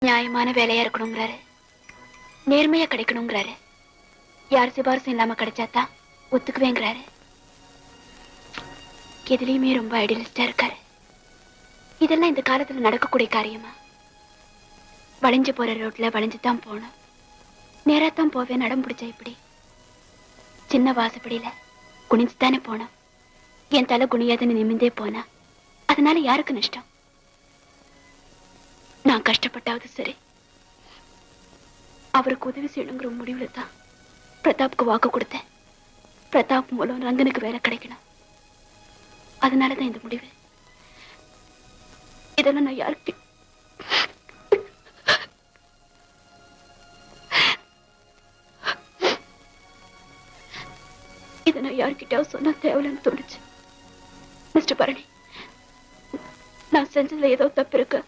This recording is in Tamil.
நியாயமான வேலையா இருக்கணுங்கிறாரு, நேர்மையா கிடைக்கணுங்கிறாரு. யார் சிபாரிசும் இல்லாம கிடைச்சாதான் ஒத்துக்குவேங்கிறாரு. எதுலயுமே ரொம்ப ஐடியலிஸ்டா இருக்காரு. இதெல்லாம் இந்த காலத்துல நடக்கக்கூடிய காரியமா? வளைஞ்சு போற ரோட்ல வளைஞ்சுதான் போனோம், நேராத்தான் போவேன். நடம் பிடிச்சா இப்படி சின்ன வாசப்படியில குனிஞ்சுதானே போனோம். என் தலை குனியாதுன்னு நிமிந்தே போனா அதனால யாருக்கு நஷ்டம்? நான் கஷ்டப்பட்டாவது சரி, அவருக்கு உதவி செய்யணுங்கிற முடிவுல தான் பிரதாப்க்கு வாக்கு கொடுத்தேன். பிரதாப் மூலம் ரங்கனுக்கு வேலை கிடைக்கணும். அதனாலதான் இந்த முடிவு. இதெல்லாம் நான் யாருக்கு இதை நான் யார்கிட்டயாவது சொன்னா தேவையில்லைன்னு தோணுச்சு. மிஸ்டர் பரணி, நான் செஞ்சதுல ஏதோ தப்பு இருக்கு.